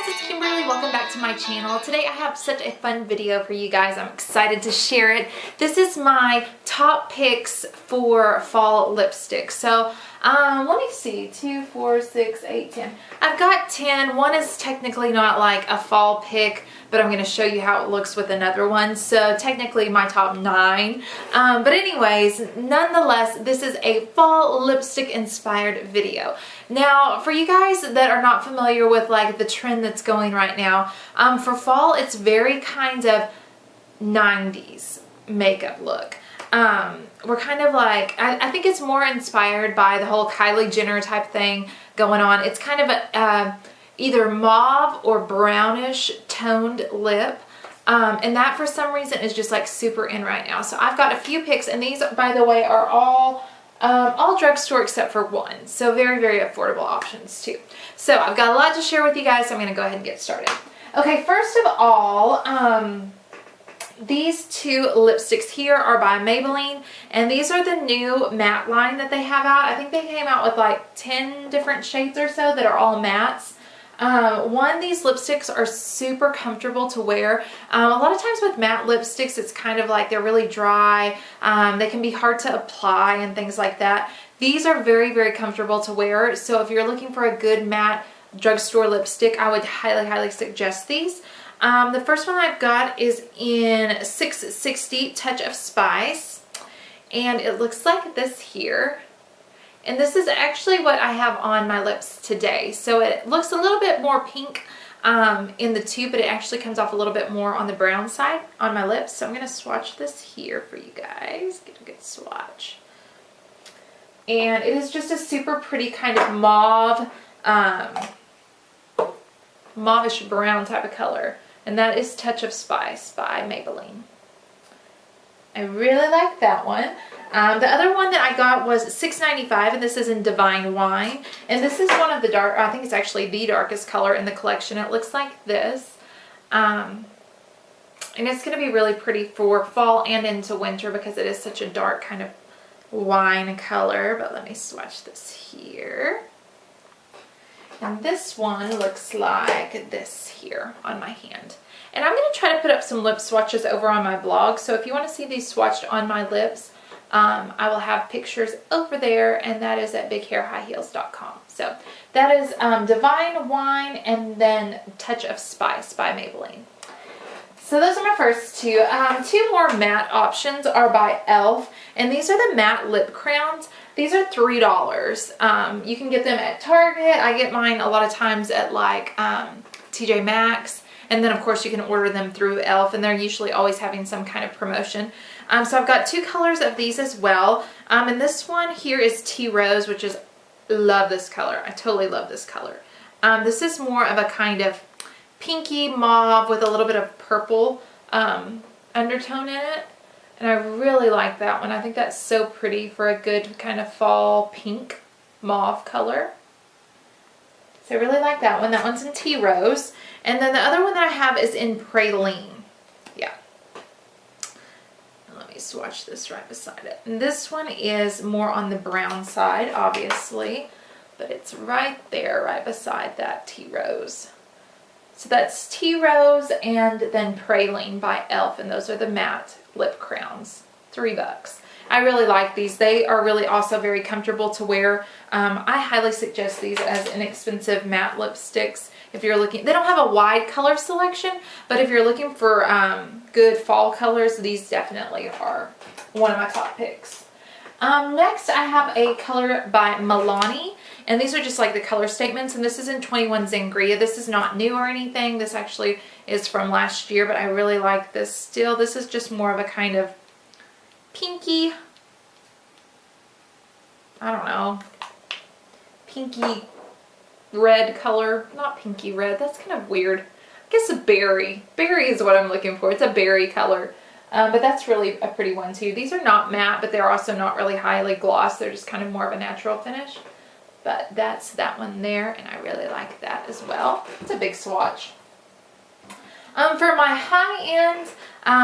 it's Kimberly. Welcome back to my channel. Today I have such a fun video for you guys. I'm excited to share it. This is my top picks for fall lipstick. So let me see, 2, 4, 6, 8, 10. I've got 10. One is technically not like a fall pick, but I'm going to show you how it looks with another one. So technically my top 9. But anyways, nonetheless, this is a fall lipstick inspired video. Now, for you guys that are not familiar with like the trend that's going right now, for fall, it's very kind of 90s makeup look. We're kind of like, I think it's more inspired by the whole Kylie Jenner type thing going on. It's kind of a, either mauve or brownish toned lip. And that for some reason is just like super in right now. So I've got a few picks, and these, by the way, are all drugstore except for one. So very, very affordable options too. So I've got a lot to share with you guys, so I'm going to go ahead and get started. Okay, first of all, these two lipsticks here are by Maybelline, and these are the new matte line that they have out. I think they came out with like 10 different shades or so that are all mattes. These lipsticks are super comfortable to wear. A lot of times with matte lipsticks, it's kind of like they're really dry. They can be hard to apply and things like that. These are very, very comfortable to wear. So if you're looking for a good matte drugstore lipstick, I would highly, highly suggest these. The first one I've got is in 660 Touch of Spice, and it looks like this here. And this is actually what I have on my lips today. So it looks a little bit more pink in the tube, but it actually comes off a little bit more on the brown side on my lips. So I'm going to swatch this here for you guys. Get a good swatch. And it is just a super pretty kind of mauve, mauve-ish brown type of color. And that is Touch of Spice by Maybelline. I really like that one. The other one that I got was $6.95, and this is in Devine Wine. And this is one of the dark, I think it's actually the darkest color in the collection. It looks like this. And it's going to be really pretty for fall and into winter because it is such a dark kind of wine color. But let me swatch this here. And this one looks like this here on my hand. And I'm going to try to put up some lip swatches over on my blog. So if you want to see these swatched on my lips, I will have pictures over there, and that is at bighairhighheels.com. So that is Devine Wine and then Touch of Spice by Maybelline. So those are my first two. Two more matte options are by e.l.f. And these are the matte lip crowns. These are $3. You can get them at Target. I get mine a lot of times at like TJ Maxx. And then of course you can order them through e.l.f. and they're usually always having some kind of promotion. So I've got two colors of these as well. And this one here is Tea Rose, which is, love this color. I totally love this color. This is more of a kind of pinky mauve with a little bit of purple undertone in it. And I really like that one. I think that's so pretty for a good kind of fall pink mauve color. So I really like that one. That one's in Tea Rose. And then the other one that I have is in Praline. Yeah. Let me swatch this right beside it. And this one is more on the brown side, obviously. But it's right there, right beside that Tea Rose. So that's Tea Rose and then Praline by e.l.f. And those are the matte lip crowns. $3. I really like these. They are really also very comfortable to wear. I highly suggest these as inexpensive matte lipsticks. If you're looking, they don't have a wide color selection, but if you're looking for good fall colors, these definitely are one of my top picks. Next, I have a color by Milani, and these are just like the color statements, and this is in 21 Sangria. This is not new or anything. This actually is from last year, but I really like this still. This is just more of a kind of pinky, I don't know, pinky red color. Not pinky red, that's kind of weird. I guess a berry. Berry is what I'm looking for. It's a berry color. But that's really a pretty one too. These are not matte, but they're also not really highly gloss. They're just kind of more of a natural finish. But that's that one there, and I really like that as well. It's a big swatch. For my high-end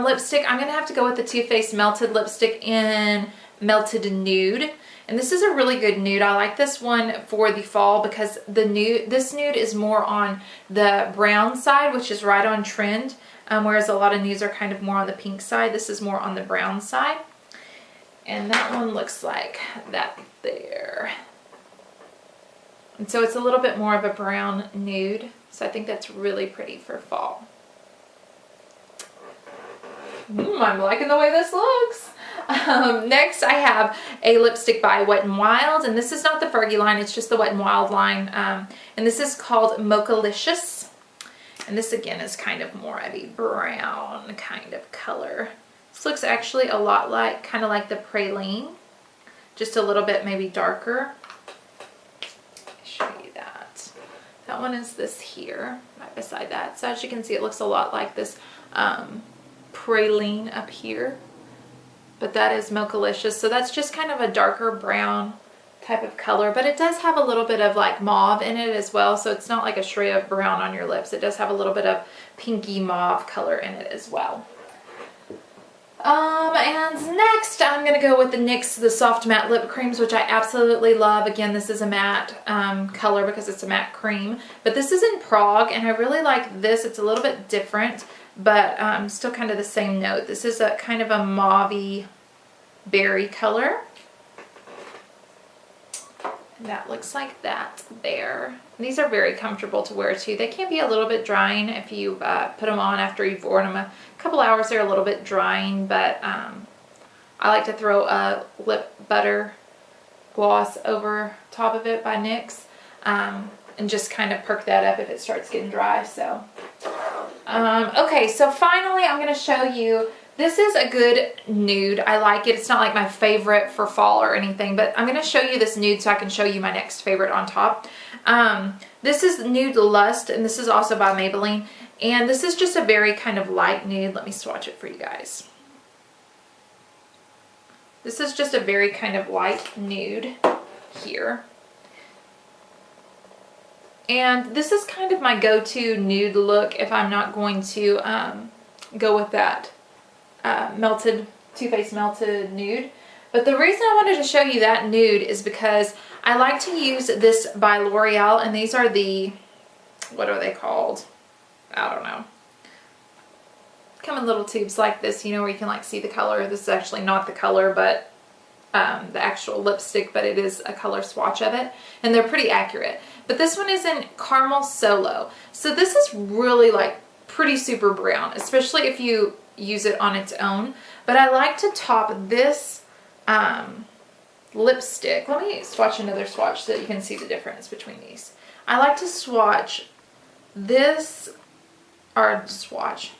lipstick, I'm going to have to go with the Too Faced Melted Lipstick in Melted Nude. And this is a really good nude. I like this one for the fall because this nude is more on the brown side, which is right on trend, whereas a lot of nudes are kind of more on the pink side. This is more on the brown side. And that one looks like that there. And so it's a little bit more of a brown nude. So I think that's really pretty for fall. I'm liking the way this looks. Next I have a lipstick by Wet n Wild, and this is not the Fergie line, it's just the Wet n Wild line. And this is called Mocha-licious. And this again is kind of more of a brown kind of color. This looks actually a lot like, kind of like the Praline, just a little bit maybe darker. I'll show you that. That one is this here, right beside that. So as you can see, it looks a lot like this Praline up here. But that is Mocha-licious. So that's just kind of a darker brown type of color, but it does have a little bit of like mauve in it as well. So it's not like a shade of brown on your lips. It does have a little bit of pinky mauve color in it as well. And next I'm going to go with the NYX, the Soft Matte Lip Creams, which I absolutely love. Again, this is a matte color because it's a matte cream. But this is in Prague, and I really like this. It's a little bit different, but still kind of the same note. This is a kind of a mauve-y berry color. And that looks like that there. And these are very comfortable to wear too. They can be a little bit drying if you put them on after you've worn them a couple hours. They're a little bit drying, but I like to throw a lip butter gloss over top of it by NYX and just kind of perk that up if it starts getting dry. So okay, so finally I'm going to show you, this is a good nude. I like it. It's not like my favorite for fall or anything, but I'm going to show you this nude so I can show you my next favorite on top. This is Nude Lust, and this is also by Maybelline. And this is just a very kind of light nude. Let me swatch it for you guys. This is just a very kind of light nude here. And this is kind of my go-to nude look if I'm not going to go with that Too Faced Melted Nude. But the reason I wanted to show you that nude is because I like to use this by L'Oreal, and these are the, what are they called? I don't know. Come in little tubes like this, you know, where you can like see the color. This is actually not the color, but the actual lipstick, but it is a color swatch of it, and they're pretty accurate. But this one is in Caramel Solo. So this is really like pretty super brown, especially if you use it on its own. But I like to top this lipstick. Let me swatch another swatch so that you can see the difference between these. I like to swatch this, or swatch.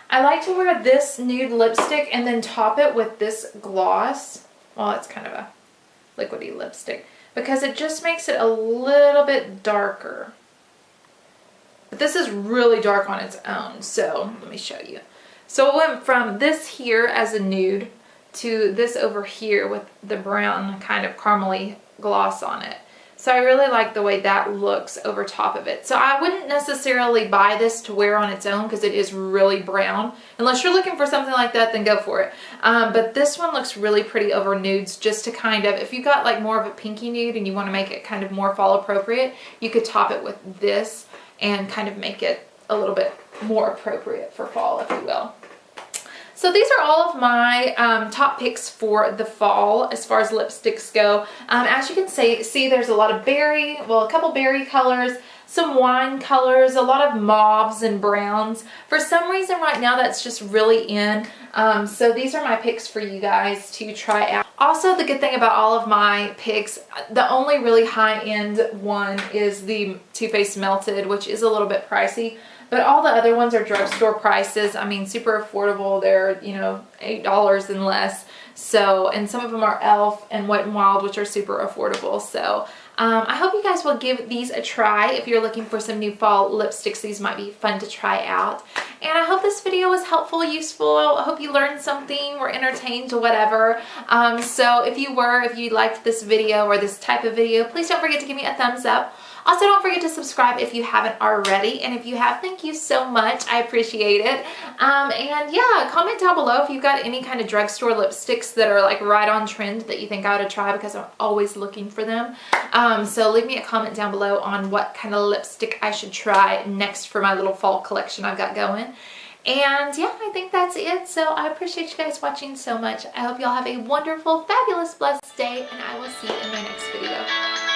I like to wear this nude lipstick and then top it with this gloss. Well, it's kind of a liquidy lipstick because it just makes it a little bit darker. But this is really dark on its own, so let me show you. So it went from this here as a nude to this over here with the brown kind of caramely gloss on it. So I really like the way that looks over top of it. So I wouldn't necessarily buy this to wear on its own because it is really brown. Unless you're looking for something like that, then go for it. But this one looks really pretty over nudes, just to kind of, if you got like more of a pinky nude and you want to make it kind of more fall appropriate, you could top it with this and kind of make it a little bit more appropriate for fall, if you will. So these are all of my top picks for the fall as far as lipsticks go. As you can see, there's a lot of berry, well, a couple berry colors, some wine colors, a lot of mauves and browns. For some reason right now that's just really in. So these are my picks for you guys to try out. Also, the good thing about all of my picks, the only really high-end one is the Too Faced Melted, which is a little bit pricey. But all the other ones are drugstore prices. I mean, super affordable. They're, you know, $8 and less. So, and some of them are e.l.f. and Wet n Wild, which are super affordable. So, I hope you guys will give these a try. If you're looking for some new fall lipsticks, these might be fun to try out. And I hope this video was helpful, useful. I hope you learned something, were entertained, or whatever. So if you liked this video or this type of video, please don't forget to give me a thumbs up. Also, don't forget to subscribe if you haven't already, and if you have, thank you so much. I appreciate it. And yeah, comment down below if you've got any kind of drugstore lipsticks that are like right on trend that you think I ought to try, because I'm always looking for them. So leave me a comment down below on what kind of lipstick I should try next for my little fall collection I've got going. And yeah, I think that's it. So I appreciate you guys watching so much. I hope y'all have a wonderful, fabulous, blessed day, and I will see you in my next video.